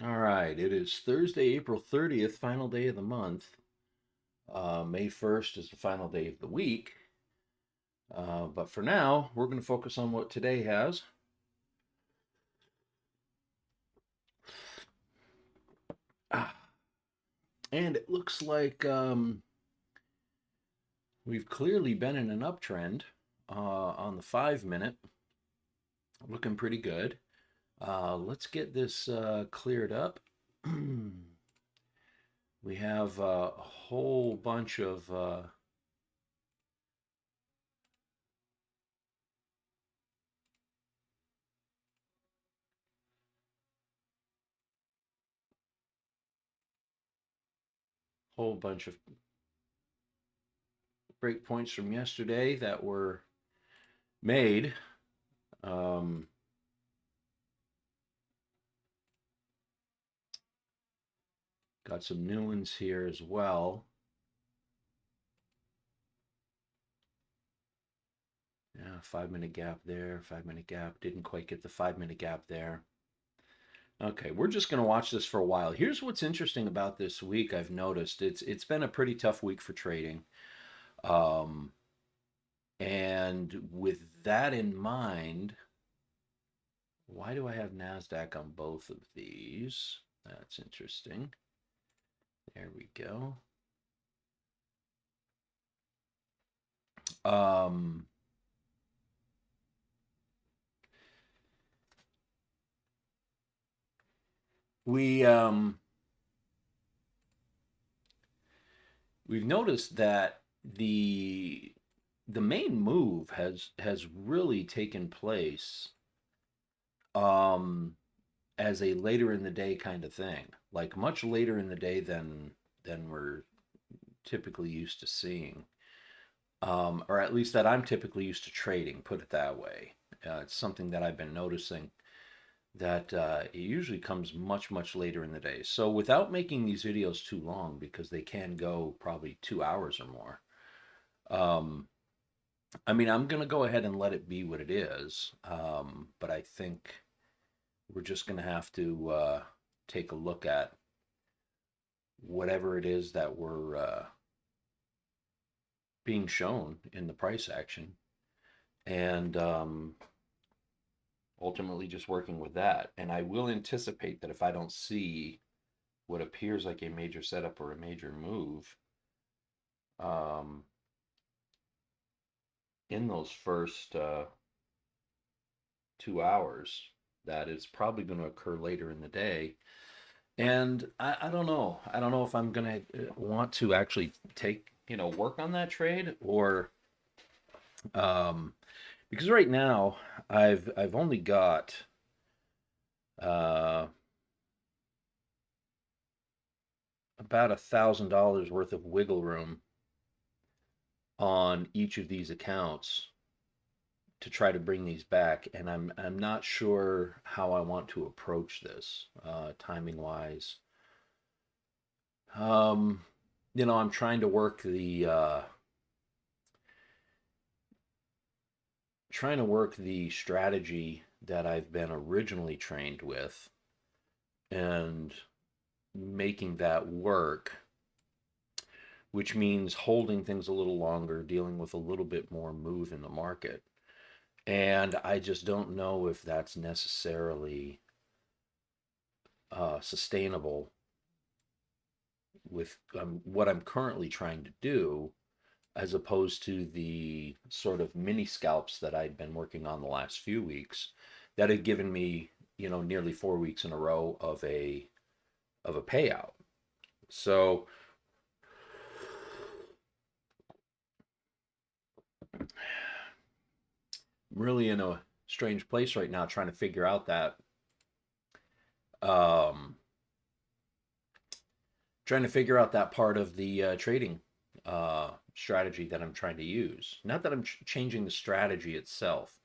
All right, it is Thursday, April 30th, final day of the month. May 1st is the final day of the week. But for now, we're going to focus on what today has. Ah, and it looks like we've clearly been in an uptrend on the 5 minute, looking pretty good. Let's get this cleared up. We have a whole bunch of whole bunch of break points from yesterday that were made. Um, got some new ones here as well. Yeah, 5 minute gap there, 5 minute gap. Didn't quite get the 5 minute gap there. Okay, we're just going to watch this for a while. Here's what's interesting about this week. I've noticed it's been a pretty tough week for trading. Um, and with that in mind, why do I have Nasdaq on both of these? That's interesting. There we go. Um, we we've noticed that the main move has really taken place um as a later in the day kind of thing, like much later in the day than we're typically used to seeing, or at least that I'm typically used to trading, put it that way. It's something that I've been noticing, that it usually comes much later in the day. So without making these videos too long, because they can go probably 2 hours or more, um, I mean, I'm going to go ahead and let it be what it is. But I think we're just going to have to take a look at whatever it is that we're being shown in the price action, and ultimately just working with that. And I will anticipate that if I don't see what appears like a major setup or a major move um, in those first 2 hours, that is probably going to occur later in the day. And I don't know. I don't know if I'm going to want to actually work on that trade, or um, because right now I've only got uh, about $1,000 worth of wiggle room on each of these accounts to try to bring these back, and I'm not sure how I want to approach this timing wise. Um, I'm trying to work the strategy that I've been originally trained with, and making that work, which means holding things a little longer, dealing with a little bit more move in the market. And I just don't know if that's necessarily sustainable with what I'm currently trying to do, as opposed to the sort of mini scalps that I'd been working on the last few weeks, that had given me, nearly 4 weeks in a row of a payout. So I'm really in a strange place right now, um, trying to figure out that part of the trading strategy that I'm trying to use. Not that I'm changing the strategy itself.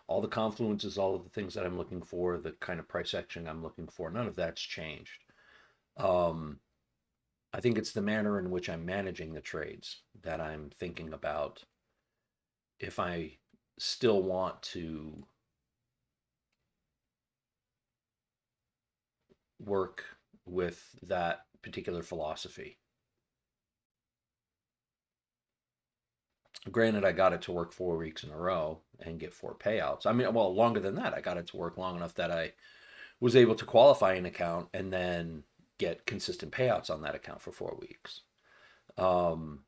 All the confluences, all of the things that I'm looking for, the kind of price action I'm looking for, none of that's changed. Um, I think it's the manner in which I'm managing the trades that I'm thinking about, if I still want to work with that particular philosophy. Granted, I got it to work 4 weeks in a row and get 4 payouts. I mean, well, longer than that. I got it to work long enough that I was able to qualify an account and then get consistent payouts on that account for 4 weeks. Um,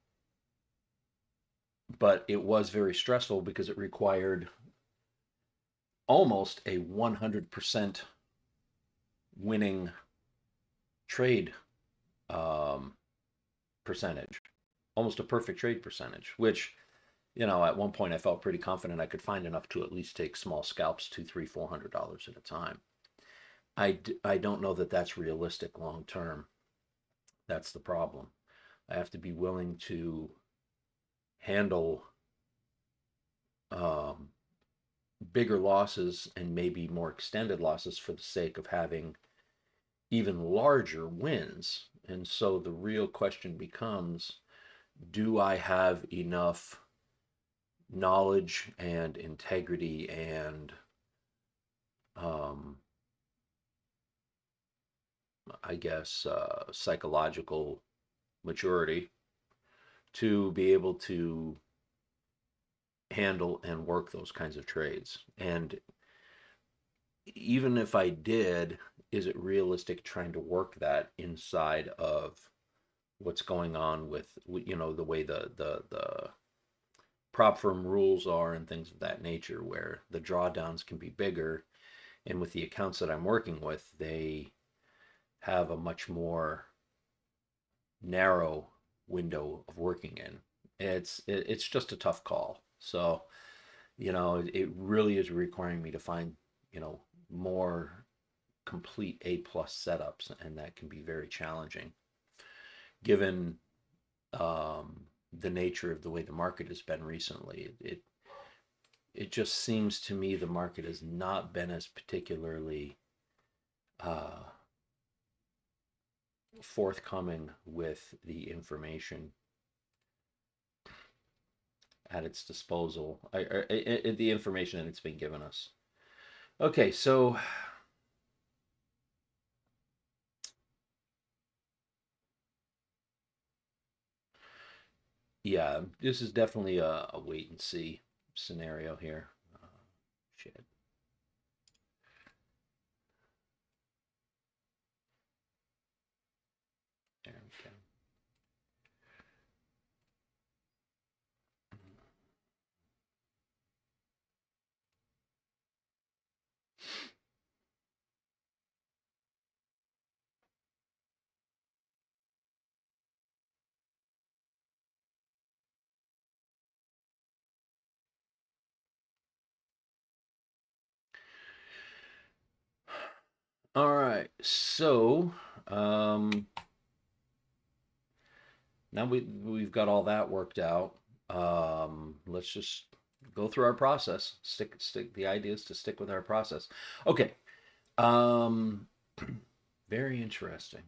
but it was very stressful because it required almost a 100% winning trade um, percentage, almost a perfect trade percentage, which, at one point I felt pretty confident I could find enough to at least take small scalps, two, three, $400 at a time. I don't know that that's realistic long term. That's the problem. I have to be willing to handle um, bigger losses and maybe more extended losses for the sake of having even larger wins. And so the real question becomes, do I have enough knowledge and integrity and um, I guess psychological maturity to be able to handle and work those kinds of trades? And even if I did, is it realistic trying to work that inside of what's going on with the way the prop firm rules are and things of that nature, where the drawdowns can be bigger, and with the accounts that I'm working with, they have a much more narrow window of working in. It's just a tough call. So it really is requiring me to find more complete A plus setups, and that can be very challenging given the nature of the way the market has been recently. It just seems to me the market has not been as particularly uh, forthcoming with the information at its disposal, the information that it's been given us. Okay, so yeah, this is definitely a wait and see scenario here. Shit. There we go. All right, so um, now we've got all that worked out. Let's just go through our process. Stick. The idea is to stick with our process. Okay. Um, very interesting.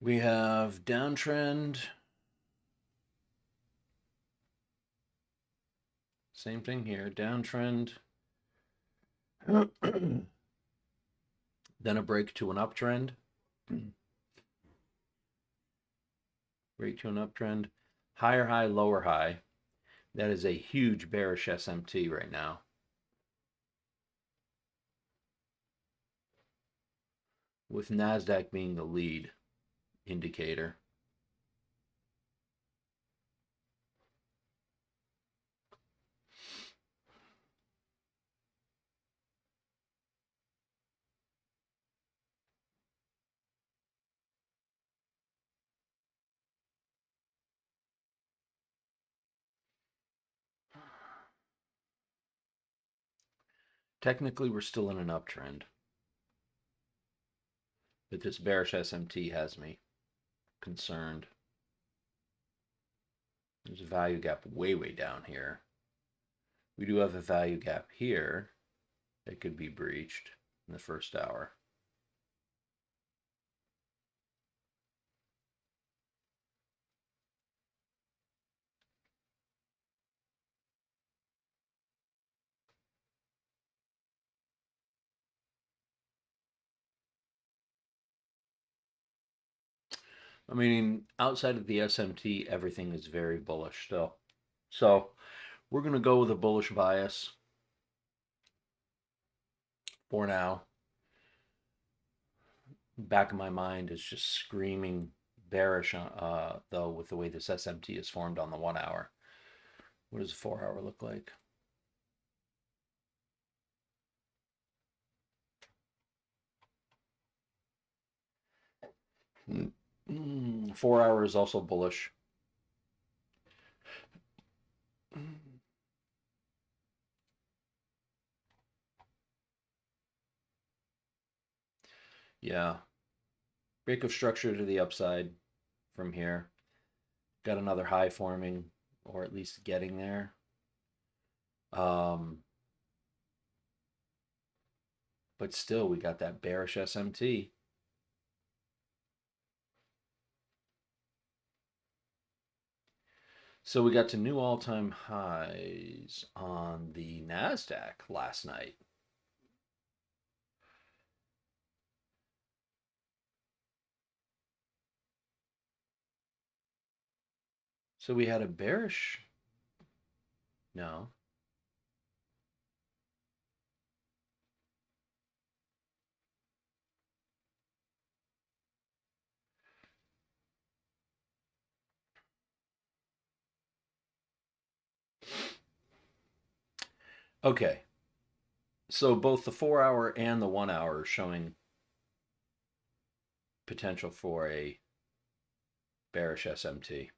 We have downtrend. Same thing here. Downtrend. Then a break to an uptrend. Break to an uptrend. Higher high, lower high. That is a huge bearish SMT right now. With NASDAQ being the lead indicator. Technically, we're still in an uptrend, but this bearish SMT has me concerned. There's a value gap way, way down here. We do have a value gap here that could be breached in the first hour. I mean, outside of the SMT, everything is very bullish still. So we're going to go with a bullish bias for now. Back of my mind is just screaming bearish, though, with the way this SMT is formed on the 1 hour. What does a 4 hour look like? Mm, 4 hour is also bullish. Yeah. Break of structure to the upside from here. Got another high forming, or at least getting there. But still, we got that bearish SMT. So we got to new all-time highs on the NASDAQ last night. So we had a bearish, no. Okay. So both the 4 hour and the 1 hour are showing potential for a bearish SMT.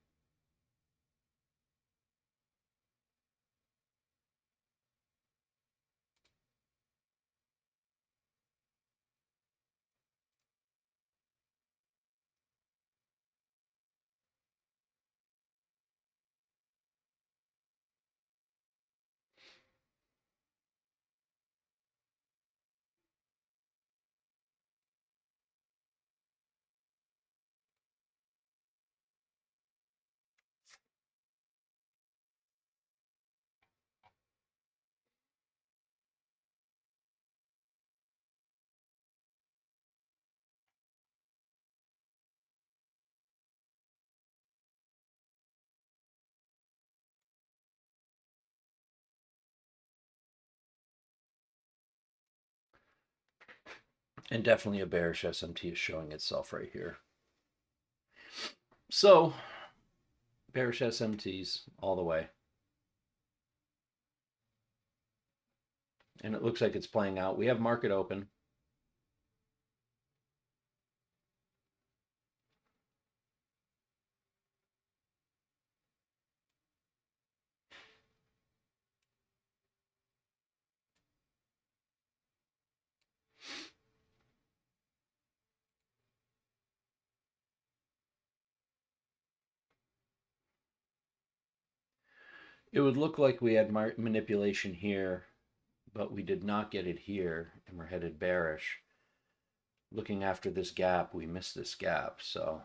And definitely a bearish SMT is showing itself right here. So, bearish SMTs all the way. And it looks like it's playing out. We have market open. It would look like we had manipulation here, but we did not get it here, and we're headed bearish. Looking after this gap, we missed this gap, so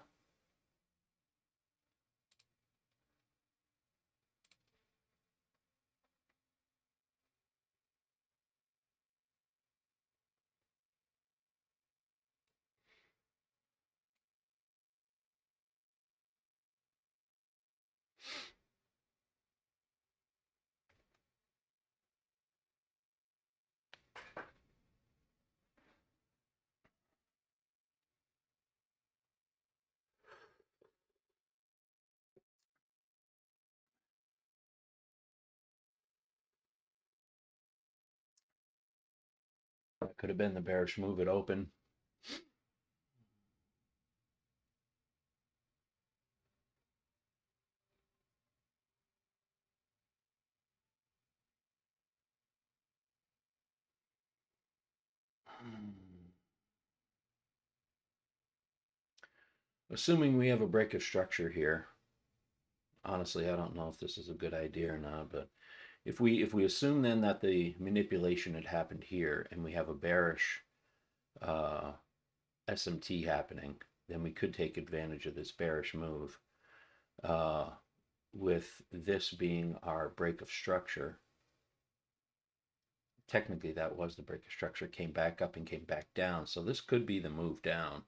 that could have been the bearish move at open. Assuming we have a break of structure here, honestly, I don't know if this is a good idea or not, but if we assume then that the manipulation had happened here and we have a bearish uh, SMT happening, then we could take advantage of this bearish move. With this being our break of structure, technically that was the break of structure, came back up and came back down. So this could be the move down.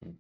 Hmm.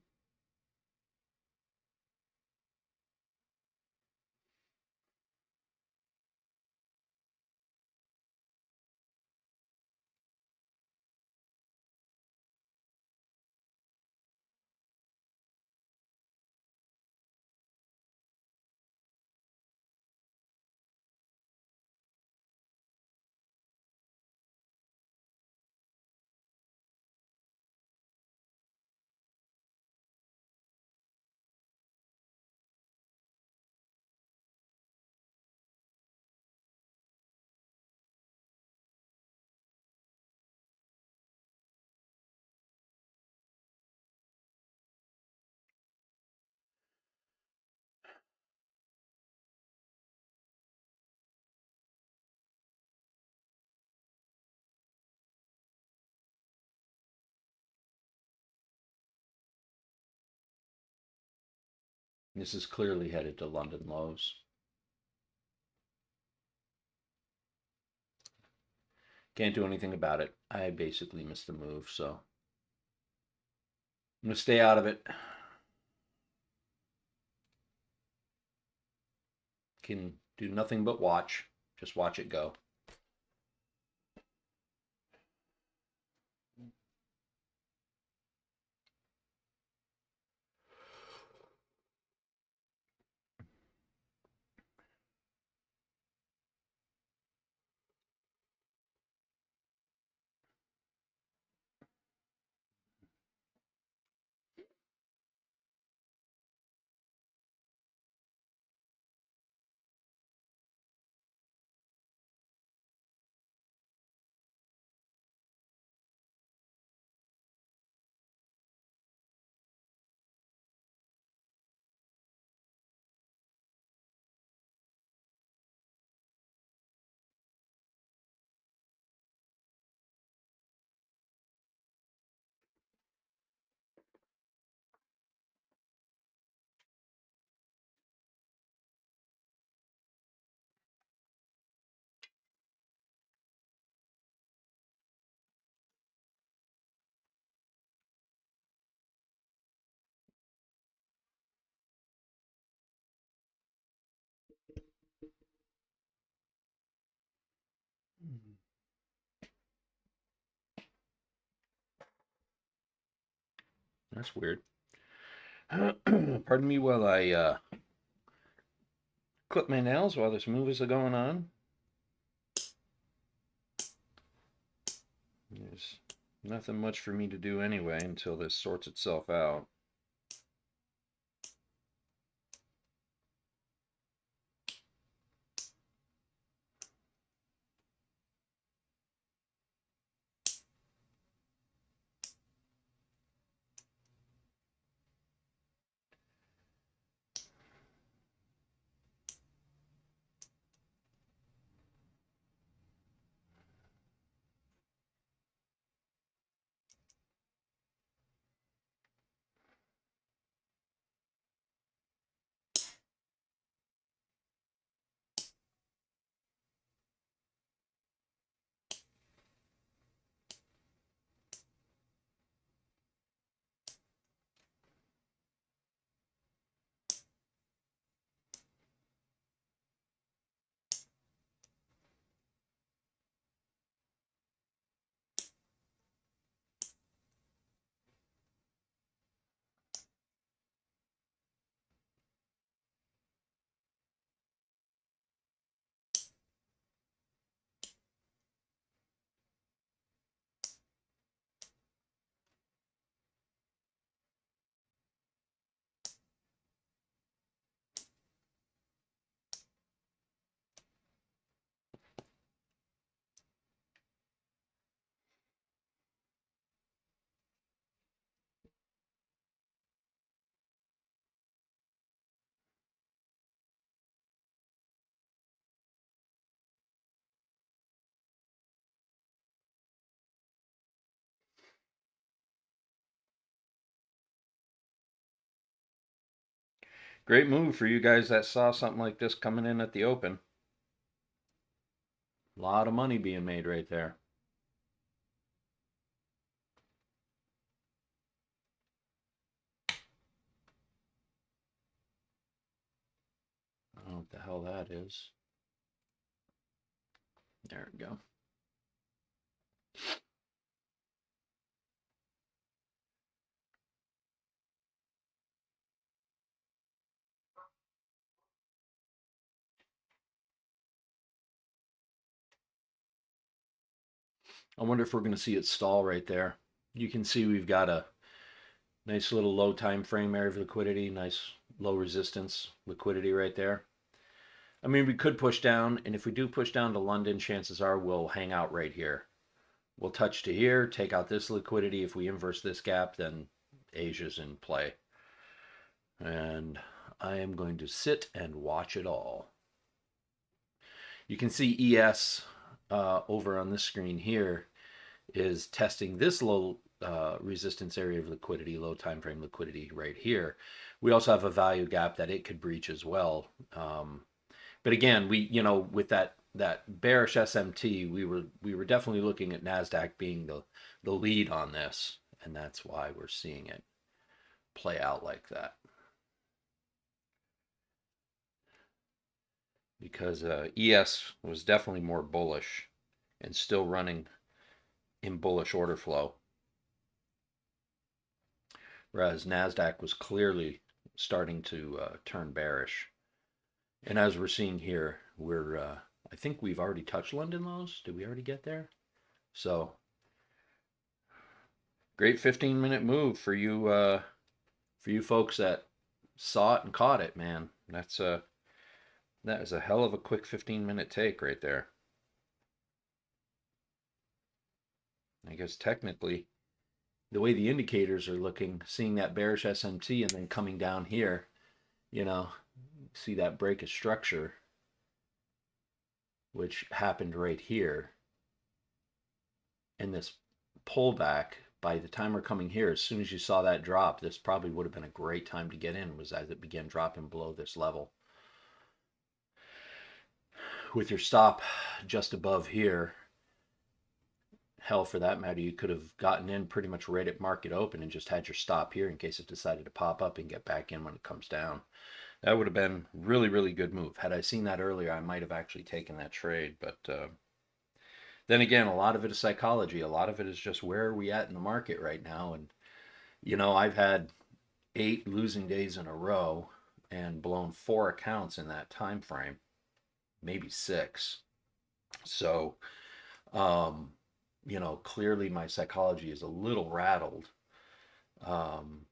This is clearly headed to London lows. Can't do anything about it. I basically missed the move, so I'm going to stay out of it. Can do nothing but watch. Just watch it go. That's weird. Pardon me while I clip my nails while this move is going on. There's nothing much for me to do anyway until this sorts itself out. Great move for you guys that saw something like this coming in at the open. A lot of money being made right there. I don't know what the hell that is. There we go. I wonder if we're going to see it stall right there. You can see we've got a nice little low time frame area of liquidity, nice low resistance liquidity right there. I mean, we could push down, and if we do push down to London, chances are we'll hang out right here. We'll touch to here, take out this liquidity. If we inverse this gap, then Asia's in play. And I am going to sit and watch it all. You can see ES over on this screen here is testing this low resistance area of liquidity, low time frame liquidity right here. We also have a value gap that it could breach as well. But again, with that bearish SMT, we were definitely looking at Nasdaq being the lead on this, and that's why we're seeing it play out like that. Because ES was definitely more bullish and still running in bullish order flow, whereas Nasdaq was clearly starting to turn bearish. And as we're seeing here, I think we've already touched London lows. Did we already get there? So great 15-minute move for you folks that saw it and caught it, man. That is a hell of a quick 15-minute take right there. I guess technically, the way the indicators are looking, seeing that bearish SMT and then coming down here, see that break of structure, which happened right here, and this pullback. By the time we're coming here, as soon as you saw that drop, this probably would have been a great time to get in, was as it began dropping below this level. With your stop just above here, hell, for that matter, you could have gotten in pretty much right at market open and just had your stop here in case it decided to pop up and get back in when it comes down. That would have been really, really good move. Had I seen that earlier, I might have actually taken that trade. But then again, a lot of it is psychology. A lot of it is just where are we at in the market right now. And, I've had 8 losing days in a row and blown 4 accounts in that time frame, maybe 6. So, clearly my psychology is a little rattled. Um,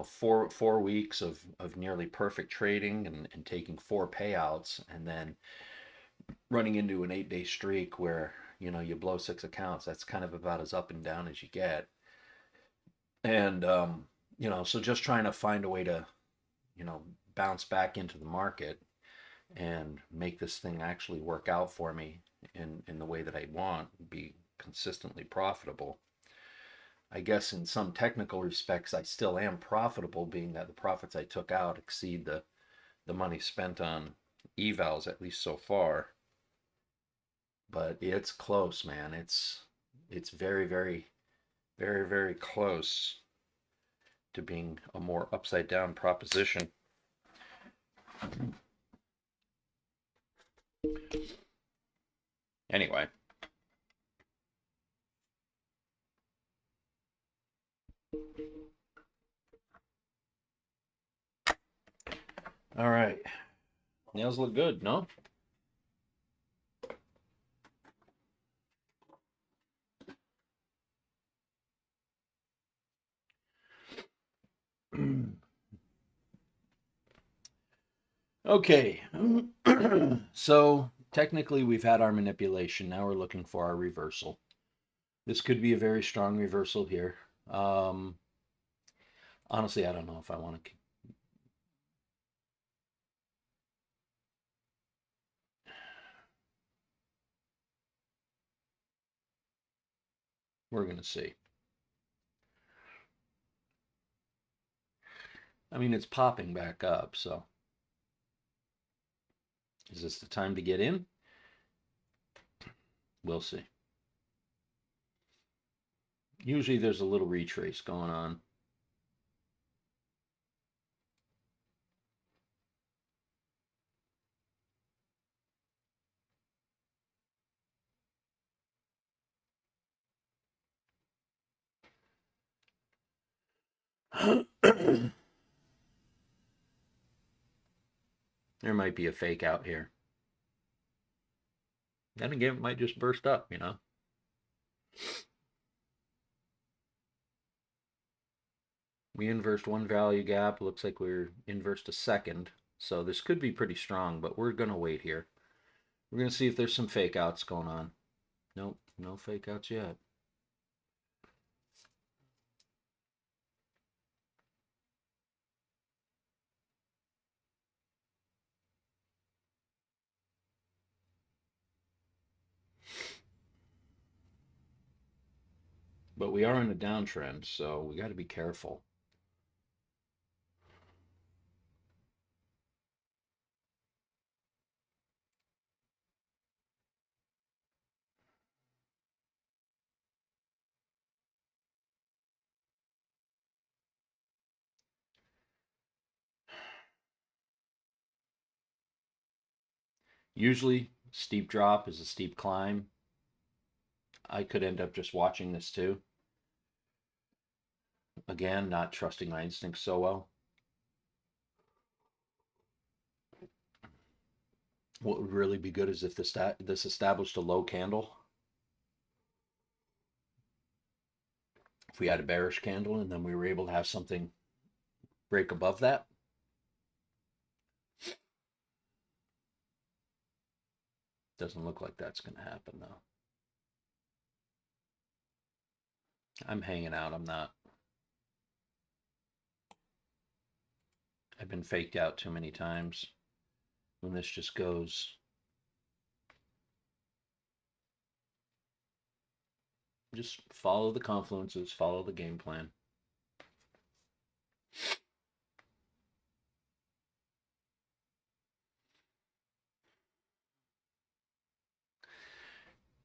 4 weeks of nearly perfect trading and taking 4 payouts, and then running into an 8-day streak where you blow 6 accounts. That's kind of about as up and down as you get. And so just trying to find a way to bounce back into the market and make this thing actually work out for me in the way that I want, be consistently profitable. I guess in some technical respects, I still am profitable, being that the profits I took out exceed the money spent on evals, at least so far. But it's close, man. It's very, very, very, very close to being a more upside down proposition. Anyway. All right. Nails look good, no? Okay. So technically we've had our manipulation. Now we're looking for our reversal. This could be a very strong reversal here. Honestly, I don't know if I want to. We're going to see. I mean, it's popping back up, so is this the time to get in? We'll see. Usually there's a little retrace going on. There might be a fake out here. Then again, it might just burst up, you know? We inversed one value gap. Looks like we're inversed a second. So this could be pretty strong, but we're going to wait here. We're going to see if there's some fake outs going on. Nope, no fake outs yet. But we are in a downtrend, so we got to be careful. Usually, steep drop is a steep climb. I could end up just watching this too. Again, not trusting my instincts so well. What would really be good is if this established a low candle. If we had a bearish candle and then we were able to have something break above that. Doesn't look like that's going to happen though. I'm hanging out. I'm not. I've been faked out too many times when this just goes. Just follow the confluences, follow the game plan.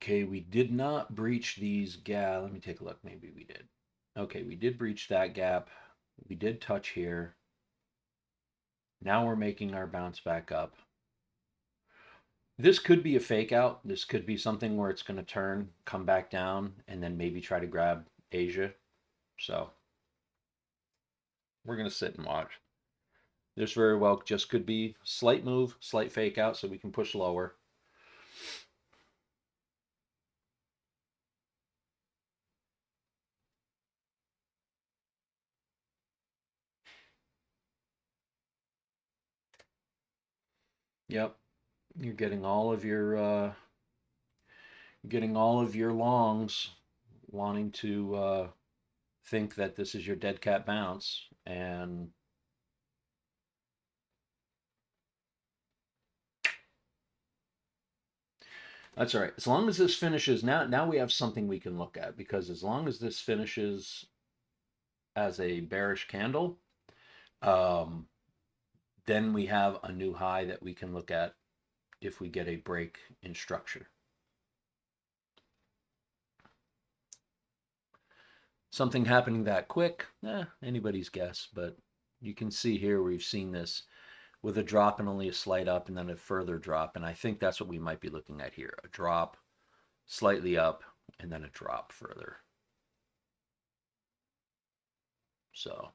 Okay, we did not breach these gap. Let me take a look. Maybe we did. Okay, we did breach that gap. We did touch here. Now we're making our bounce back up. This could be a fake out. This could be something where it's going to turn, come back down, and then maybe try to grab Asia. So we're going to sit and watch. This very well just could be slight move, slight fake out, so we can push lower. Yep, you're getting all of your longs wanting to think that this is your dead cat bounce, and that's all right. As long as this finishes now we have something we can look at, because as long as this finishes as a bearish candle, then we have a new high that we can look at if we get a break in structure. Something happening that quick, anybody's guess, but you can see here we've seen this with a drop and only a slight up and then a further drop, and I think that's what we might be looking at here. A drop, slightly up, and then a drop further. So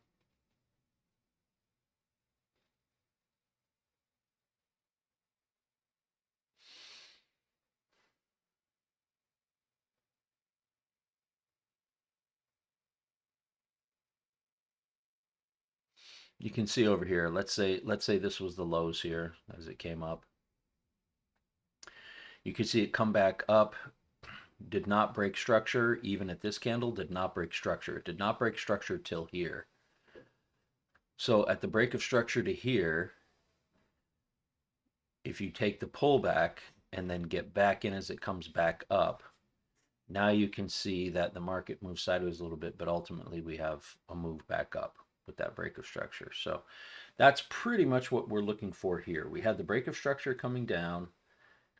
you can see over here, let's say this was the lows here as it came up. You can see it come back up, did not break structure, even at this candle, did not break structure. It did not break structure till here. So at the break of structure to here, if you take the pullback and then get back in as it comes back up, now you can see that the market moves sideways a little bit, but ultimately we have a move back up. with that break of structure. So that's pretty much what we're looking for here. We had the break of structure coming down,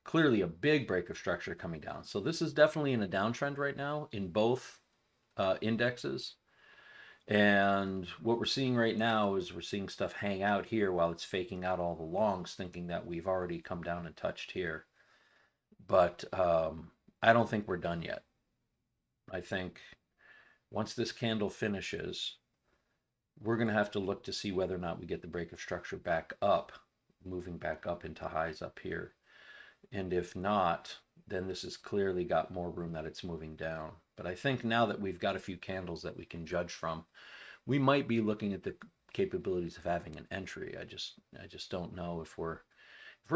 clearly a big break of structure coming down. So this is definitely in a downtrend right now in both indexes. And what we're seeing right now is we're seeing stuff hang out here while it's faking out all the longs, thinking that we've already come down and touched here. But I don't think we're done yet. I think once this candle finishes, we're going to have to look to see whether or not we get the break of structure back up, moving back up into highs up here. And if not, then this has clearly got more room that it's moving down. But I think now that we've got a few candles that we can judge from, we might be looking at the capabilities of having an entry. I just don't know if we're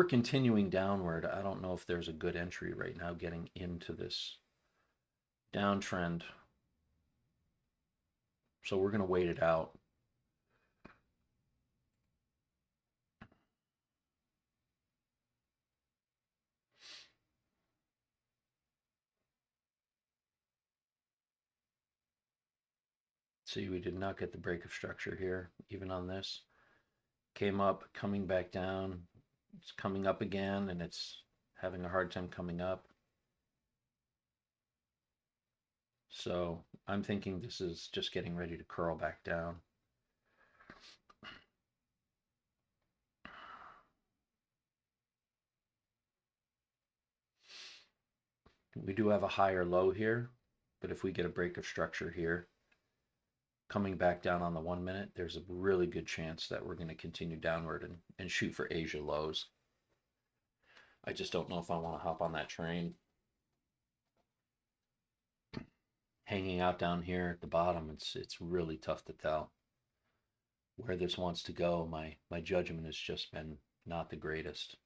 continuing downward. I don't know if there's a good entry right now getting into this downtrend. So we're going to wait it out. See, we did not get the break of structure here, even on this. Came up, coming back down. It's coming up again, and it's having a hard time coming up. So I'm thinking this is just getting ready to curl back down. We do have a higher low here, but if we get a break of structure here, coming back down on the 1 minute, there's a really good chance that we're going to continue downward and shoot for Asia lows. I just don't know if I want to hop on that train. Hanging out down here at the bottom, it's really tough to tell where this wants to go. My judgment has just been not the greatest.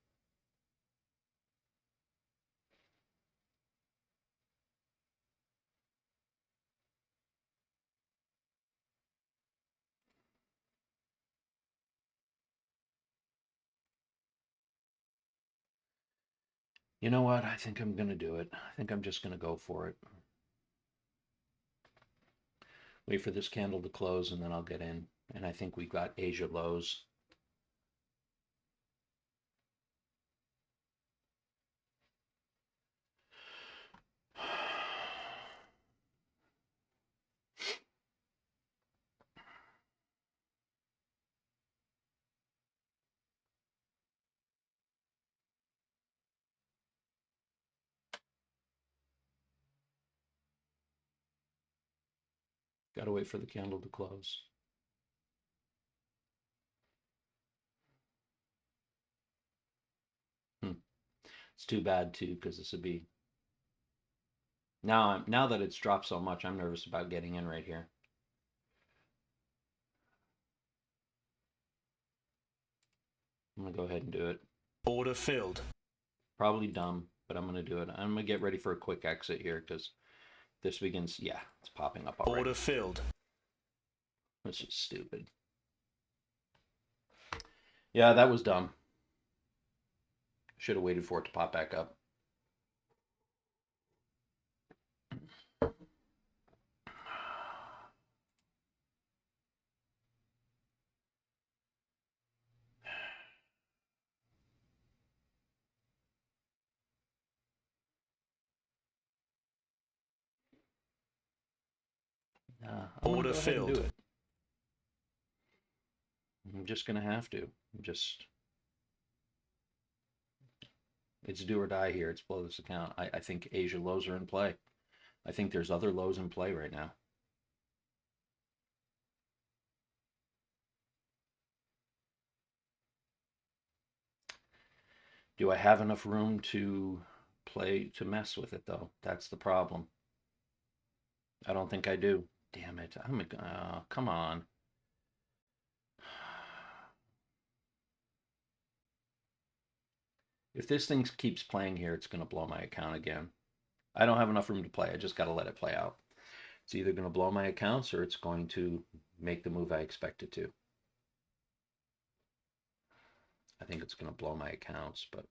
You know what? I think I'm going to do it. I think I'm just going to go for it. Wait for this candle to close and then I'll get in. And I think we got Asia lows. Got to wait for the candle to close. It's too bad too, because this would be now that it's dropped so much, I'm nervous about getting in right here. I'm gonna go ahead and do it. Order filled. Probably dumb, but I'm gonna do it. I'm gonna get ready for a quick exit here because this begins. Yeah, it's popping up already. Order filled. This is stupid. Yeah, that was dumb. Should have waited for it to pop back up. Order filled. Do it. I'm just gonna have to. It's do or die here. It's blow this account. I think Asia lows are in play. I think there's other lows in play right now. Do I have enough room to mess with it though? That's the problem. I don't think I do. Damn it. Come on. If this thing keeps playing here, it's going to blow my account again. I don't have enough room to play. I just got to let it play out. It's either going to blow my accounts or it's going to make the move I expect it to. I think it's going to blow my accounts, but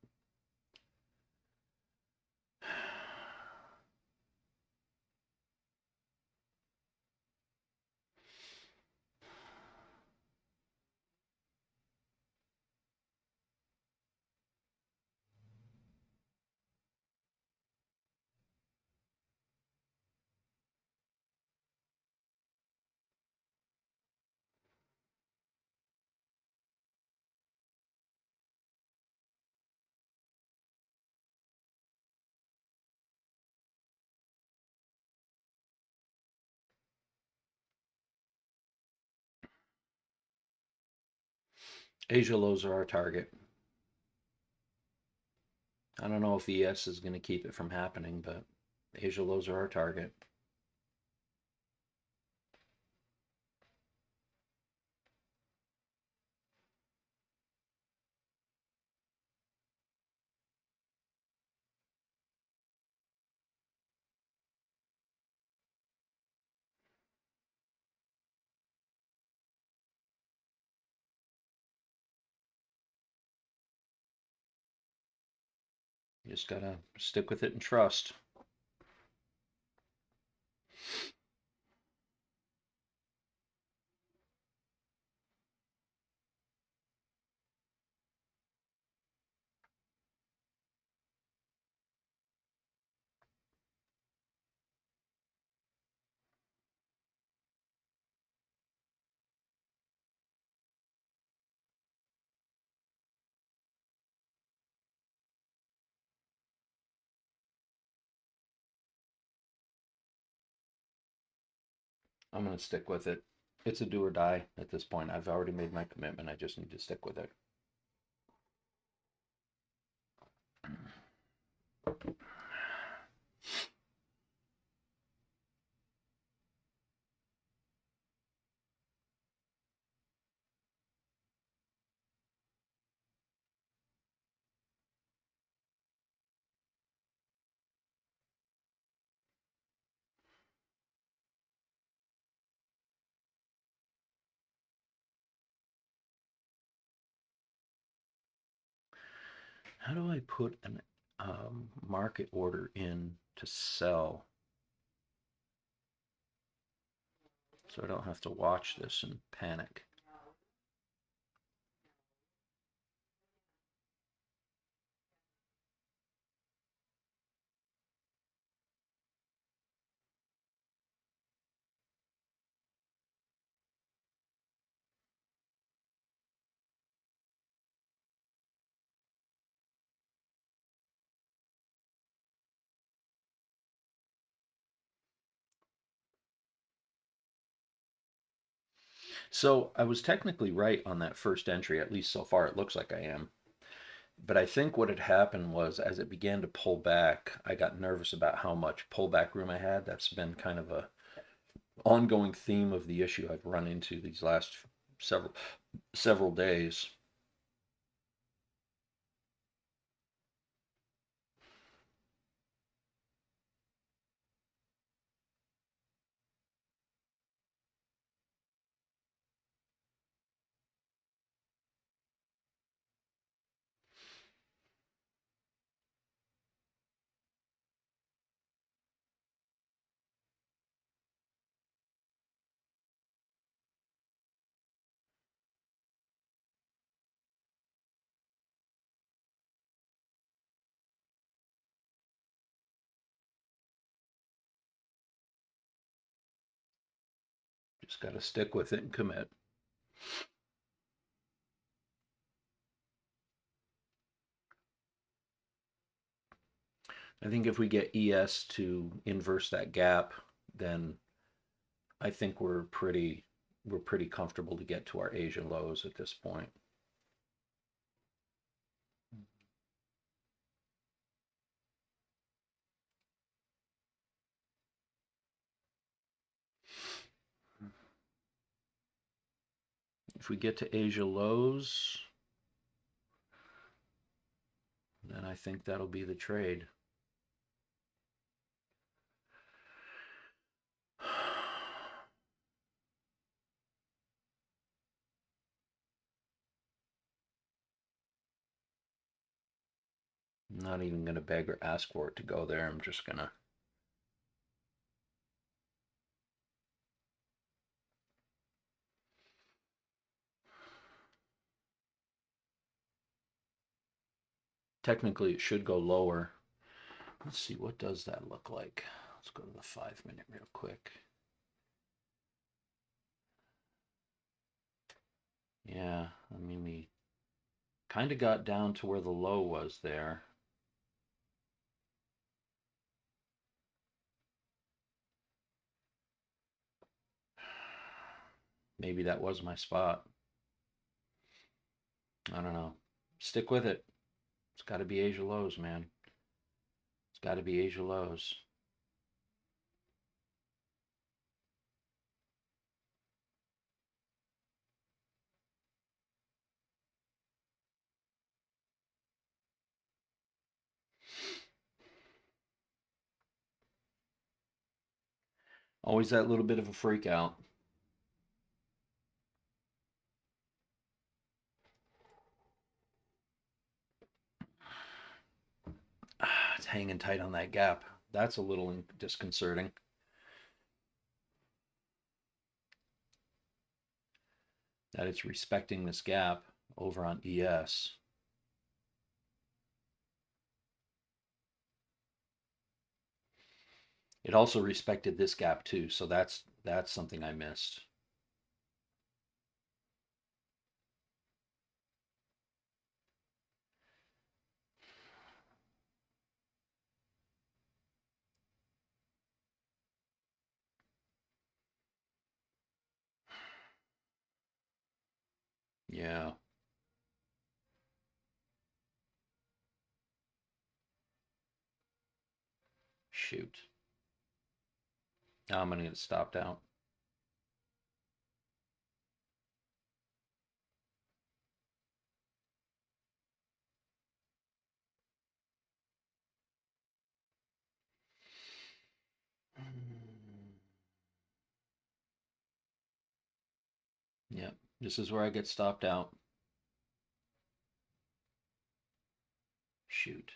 Asia lows are our target. I don't know if ES is going to keep it from happening, but Asia lows are our target. You just got to stick with it and trust. I'm going to stick with it. It's a do or die at this point. I've already made my commitment. I just need to stick with it. How do I put an market order in to sell so I don't have to watch this and panic? So I was technically right on that first entry, at least so far it looks like I am. But I think what had happened was as it began to pull back, I got nervous about how much pullback room I had. That's been kind of a ongoing theme of the issue I've run into these last several days. Just got to stick with it and commit. I think if we get ES to inverse that gap, then I think we're pretty comfortable to get to our Asian lows at this point. If we get to Asia lows, then I think that'll be the trade. I'm not even going to beg or ask for it to go there. I'm just going to. Technically, it should go lower. Let's see, what does that look like? Let's go to the 5-minute real quick. Yeah, I mean, we kind of got down to where the low was there. Maybe that was my spot. I don't know. Stick with it. It's got to be Asia lows, man. It's got to be Asia lows. Always that little bit of a freak out. It's hanging tight on that gap. That's a little disconcerting. That it's respecting this gap over on ES. It also respected this gap too, so that's something I missed. Yeah. Shoot. Now I'm gonna get stopped out. Yep. This is where I get stopped out. Shoot.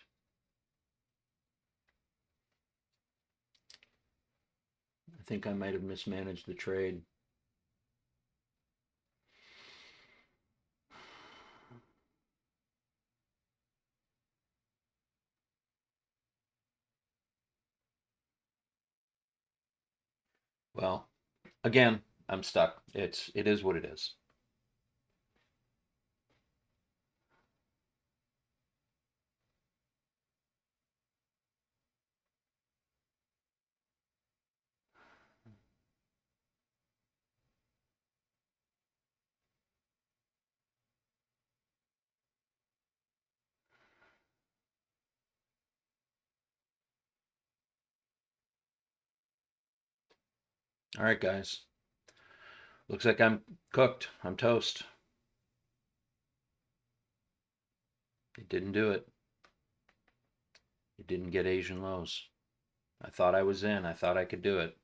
I think I might have mismanaged the trade. Well, again, I'm stuck. It is what it is. All right, guys. Looks like I'm cooked. I'm toast. It didn't do it. It didn't get Asian lows. I thought I was in. I thought I could do it.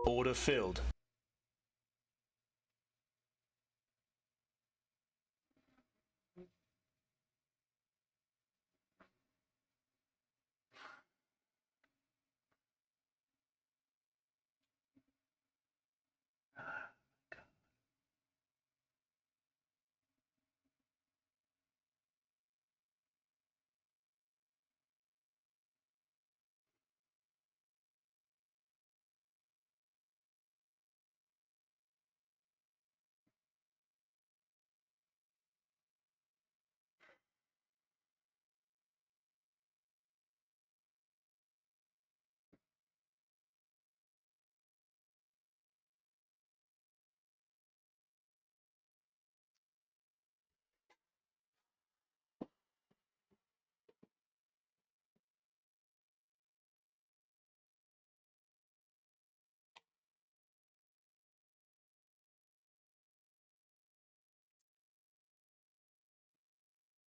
Order filled.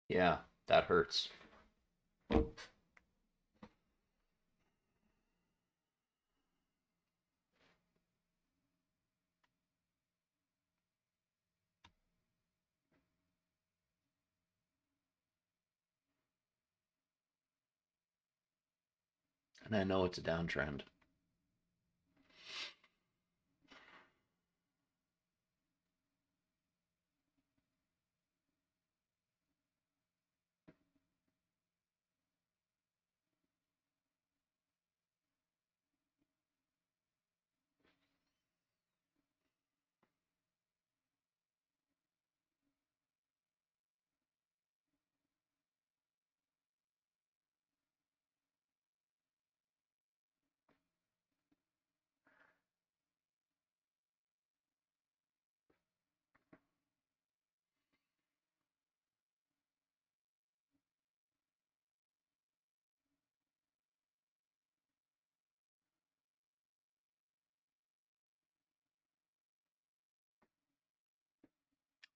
Yeah, that hurts. And I know it's a downtrend.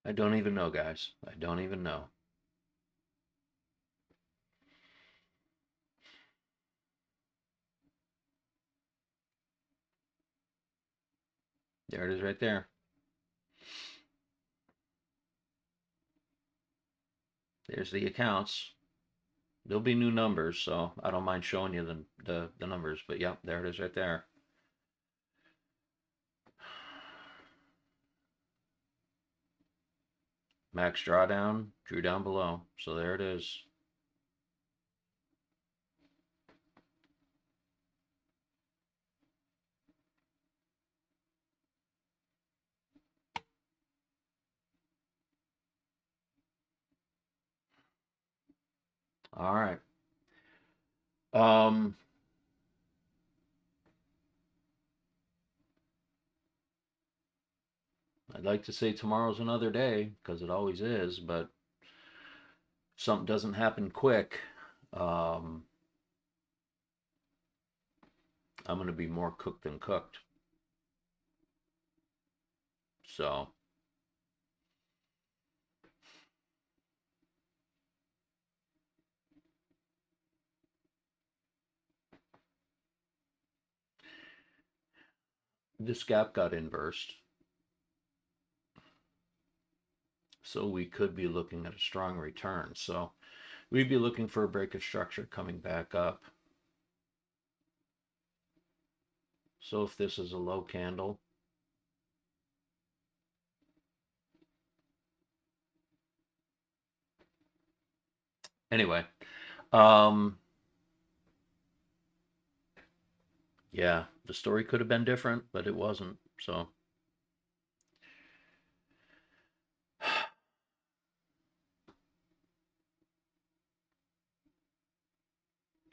I don't even know, guys. I don't even know. There it is right there. There's the accounts. There'll be new numbers, so I don't mind showing you the numbers. But yeah, there it is right there. Max drawdown, drew down below. So there it is. All right. Um, I'd like to say tomorrow's another day because it always is, but if something doesn't happen quick, um, I'm going to be more cooked than cooked. So this gap got inversed. So we could be looking at a strong return. So we'd be looking for a break of structure coming back up. So if this is a low candle, anyway, um, yeah, the story could have been different, but it wasn't. So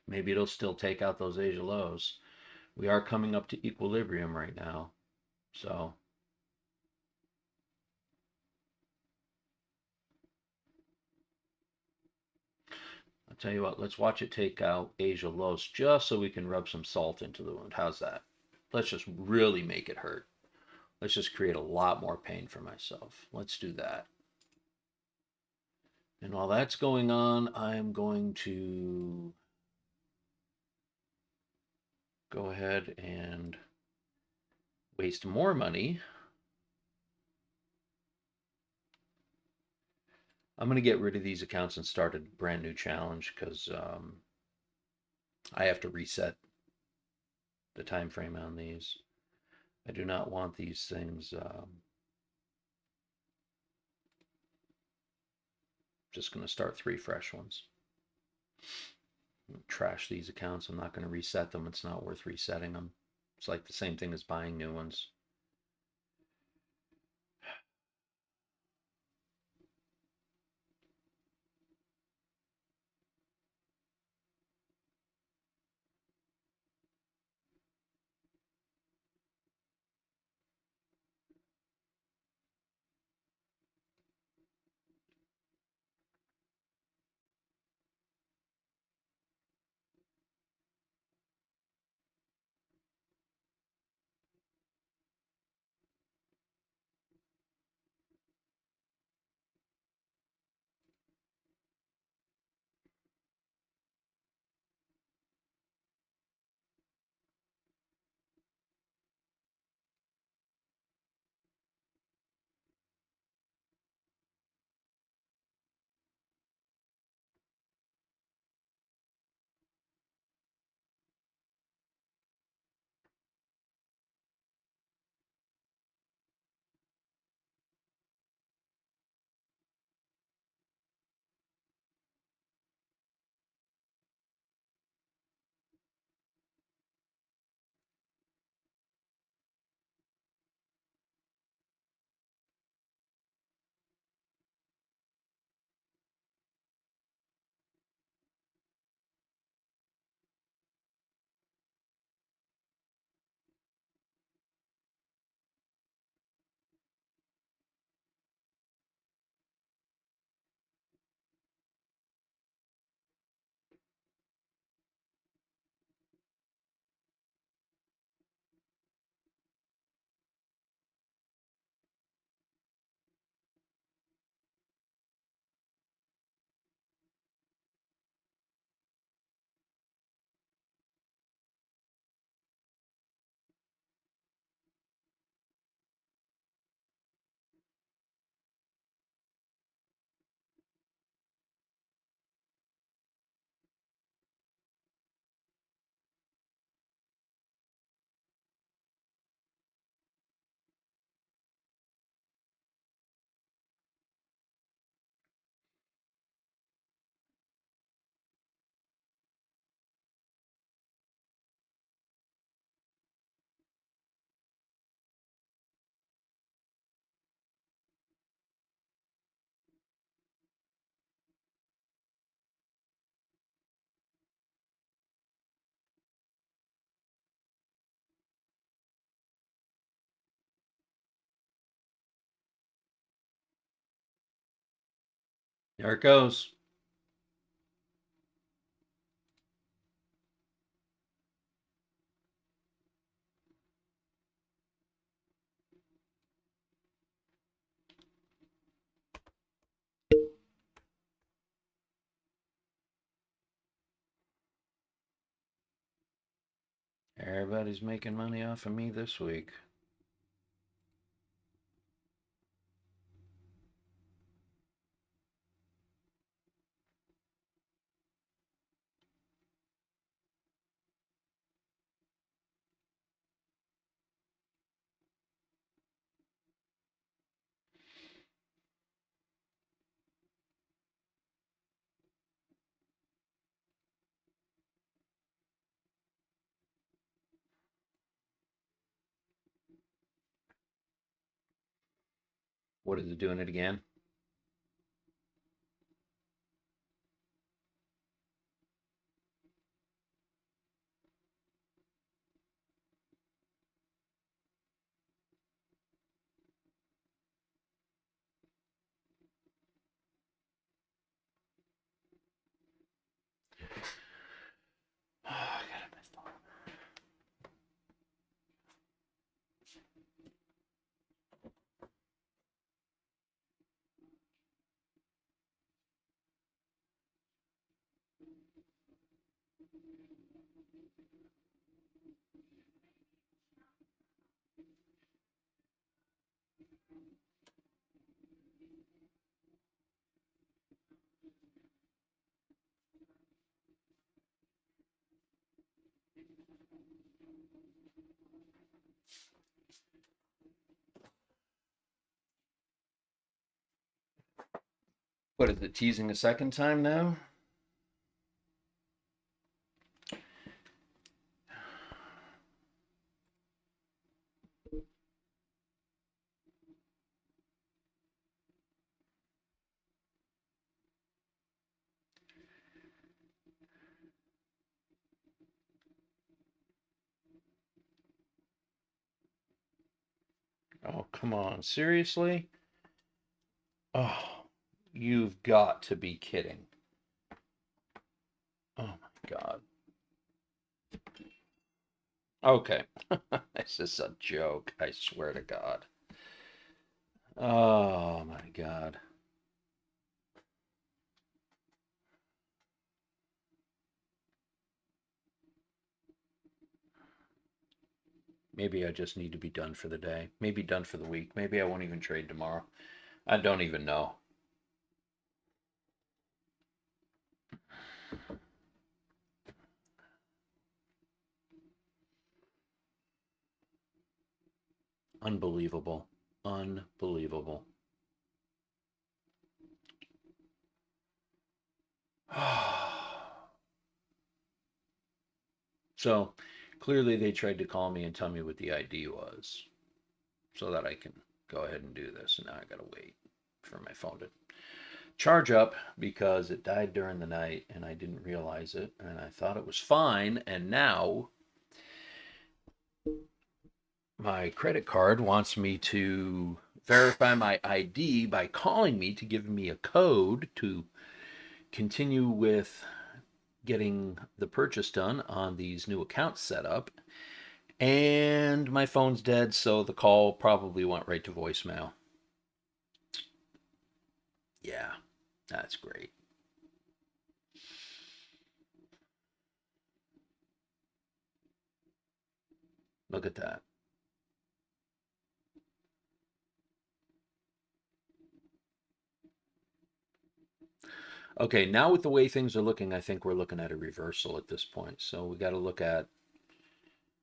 maybe it'll still take out those Asia lows. We are coming up to equilibrium right now. So I'll tell you what, let's watch it take out Asia lows just so we can rub some salt into the wound. How's that? Let's just really make it hurt. Let's just create a lot more pain for myself. Let's do that. And while that's going on, I'm going to go ahead and waste more money. I'm going to get rid of these accounts and start a brand new challenge because I have to reset the time frame on these. I do not want these things. Just going to start 3 fresh ones. Trash these accounts. I'm not going to reset them. It's not worth resetting them. It's like the same thing as buying new ones. There it goes. Everybody's making money off of me this week. What is it doing it again? What is it teasing a second time now? Oh, come on. Seriously? Oh, you've got to be kidding. Oh my God. Okay. This is a joke. I swear to God. Oh my God. Maybe I just need to be done for the day. Maybe done for the week. Maybe I won't even trade tomorrow. I don't even know. Unbelievable. Unbelievable. So clearly they tried to call me and tell me what the ID was so that I can go ahead and do this. And now I gotta wait for my phone to charge up because it died during the night and I didn't realize it and I thought it was fine. And now my credit card wants me to verify my ID by calling me to give me a code to continue with getting the purchase done on these new accounts set up. And my phone's dead, so the call probably went right to voicemail. Yeah, that's great. Look at that. Okay, now with the way things are looking, I think we're looking at a reversal at this point. So we got to look at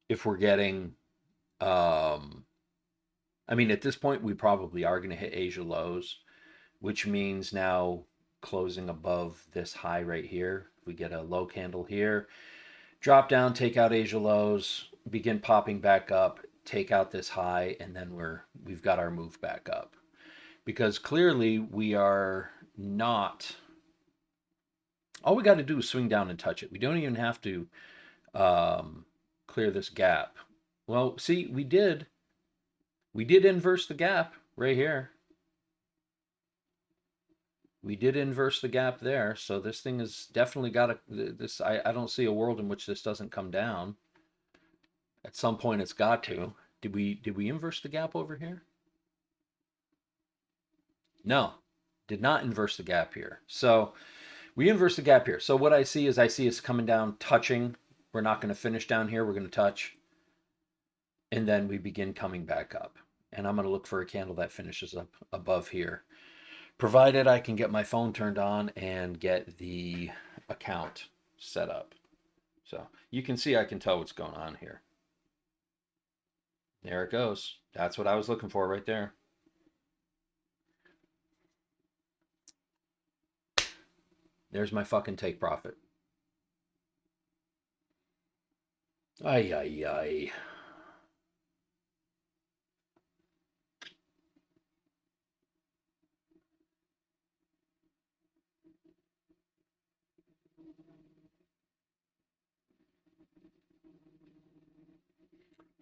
if we're getting, um, I mean, at this point, we probably are going to hit Asia lows, which means now closing above this high right here. We get a low candle here, drop down, take out Asia lows, begin popping back up, take out this high, and then we've got our move back up. Because clearly we are not, all we got to do is swing down and touch it. We don't even have to clear this gap. Well, see, we did inverse the gap right here. We did inverse the gap there, so this thing has definitely got a this. I don't see a world in which this doesn't come down. At some point, it's got to. Did we inverse the gap over here? No, did not inverse the gap here. So we inverse the gap here. So what I see is coming down, touching. We're not going to finish down here. We're going to touch, and then we begin coming back up. And I'm going to look for a candle that finishes up above here, provided I can get my phone turned on and get the account set up. So you can see I can tell what's going on here. There it goes. That's what I was looking for right there. There's my fucking take profit. Ay, ay, ay.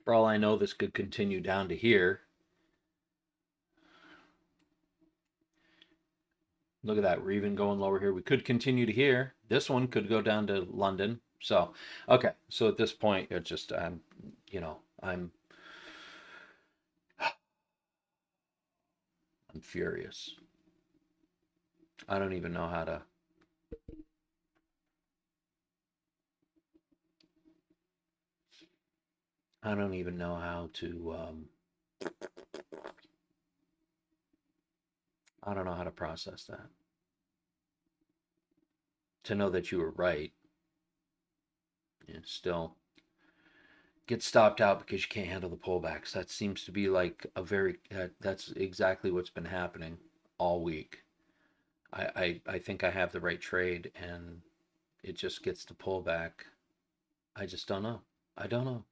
For all I know, this could continue down to here. Look at that. We're even going lower here. We could continue to here. This one could go down to London. So, okay. So at this point, it's just, I'm furious. I don't even know how to. I don't even know how to. I don't know how to process that. To know that you were right, still get stopped out because you can't handle the pullbacks. That seems to be like a very. That's exactly what's been happening all week. I think I have the right trade, and it just gets to pull back. I just don't know. I don't know.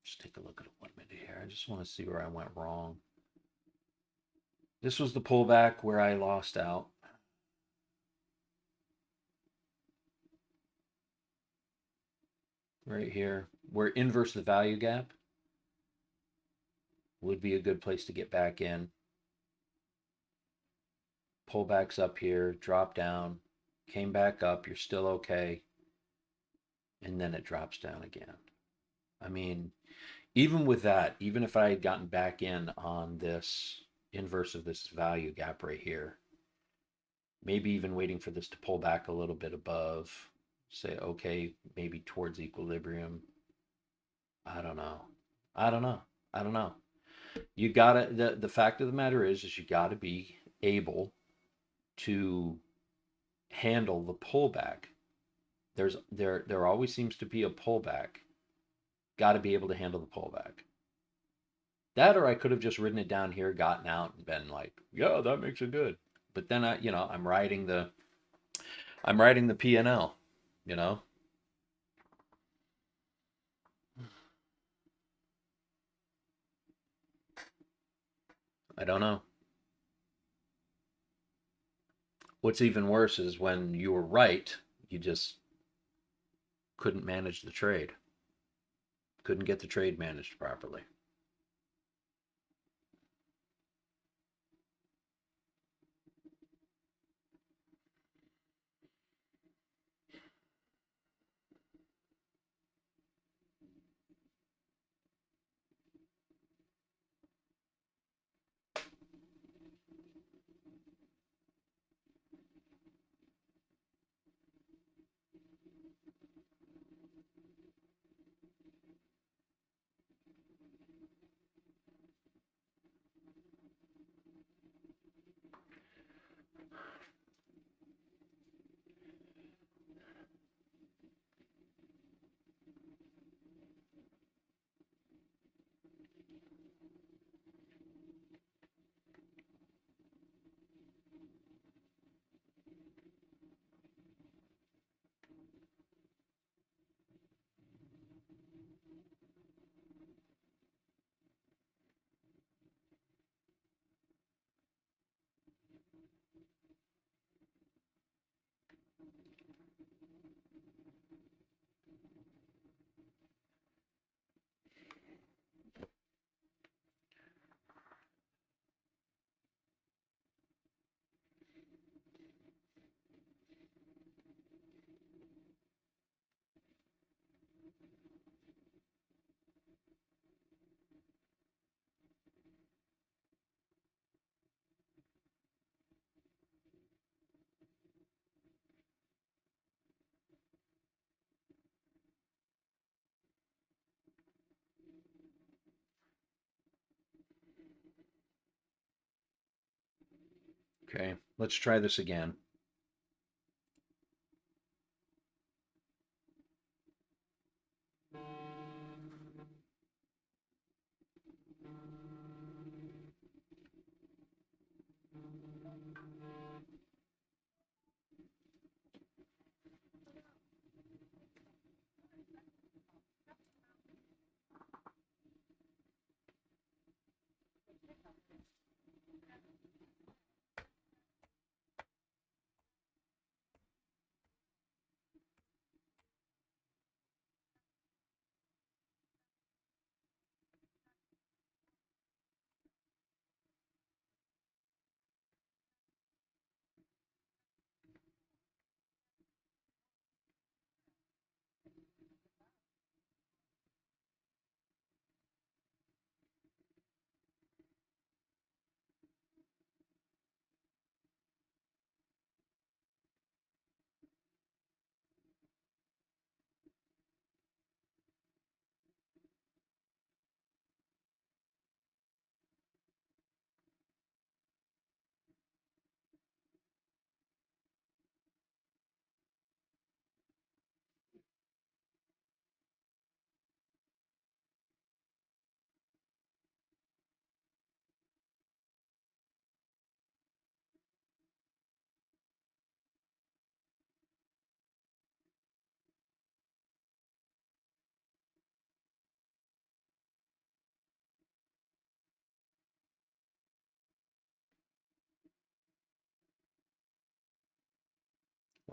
Just take a look at 1 minute here. I just want to see where I went wrong. This was the pullback where I lost out. Right here, where inverse the value gap would be a good place to get back in. Pullbacks up here, drop down, came back up, you're still okay, and then it drops down again. I mean, even with that, even if I had gotten back in on this inverse of this value gap right here, maybe even waiting for this to pull back a little bit above, say, okay, maybe towards equilibrium. I don't know. I don't know. I don't know. You gotta, the fact of the matter is you gotta be able to handle the pullback. There always seems to be a pullback. Got to be able to handle the pullback. That, or I could have just written it down here, gotten out, and been like, yeah, that makes it good. But then I'm writing the P&L. You know, I don't know. What's even worse is when you were right, you just couldn't manage the trade. Couldn't get the trade managed properly. Okay, let's try this again.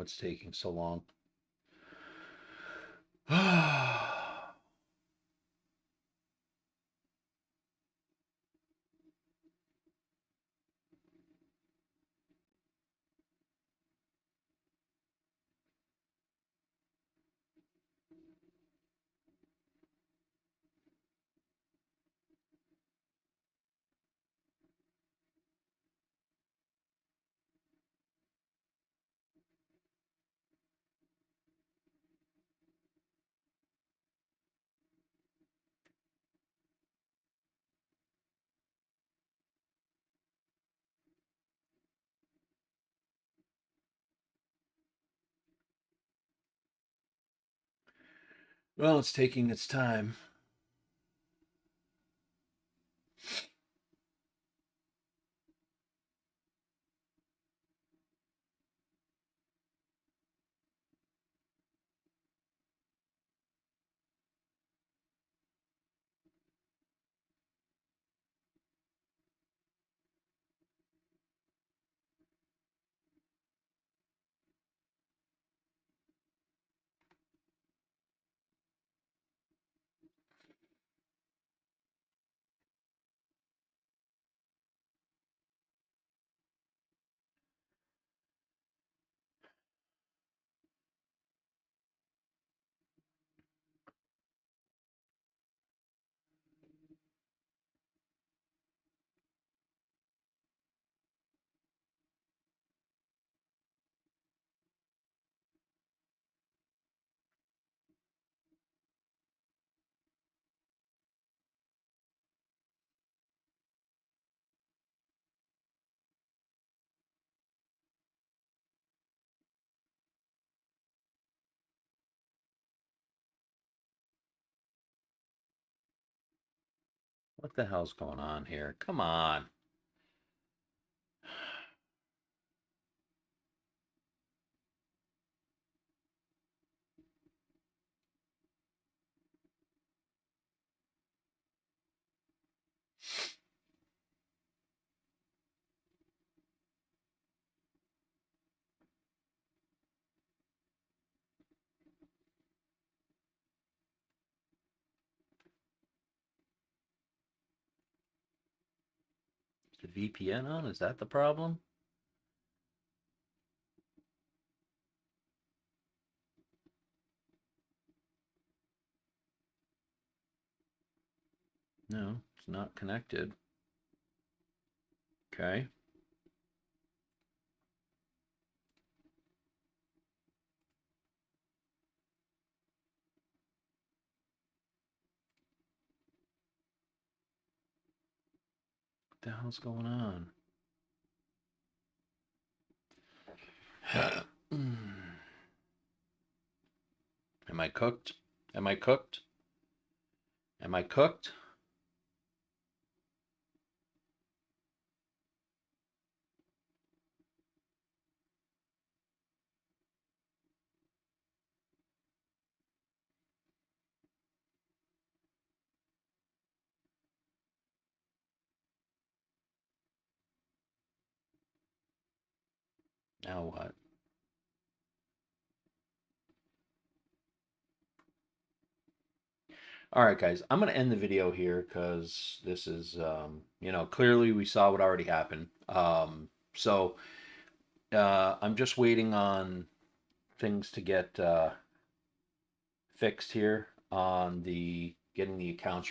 What's taking so long? Well, it's taking its time. What the hell's going on here? Come on. Is the VPN on? Is that the problem? No, it's not connected. Okay. What the hell's going on? Am I cooked? Am I cooked? Am I cooked? Now what? All right, guys, I'm going to end the video here because this is, clearly we saw what already happened. So I'm just waiting on things to get fixed here on the getting the accounts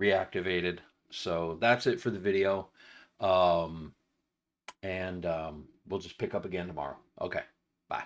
reactivated. So that's it for the video. Um, and we'll just pick up again tomorrow. Okay, bye.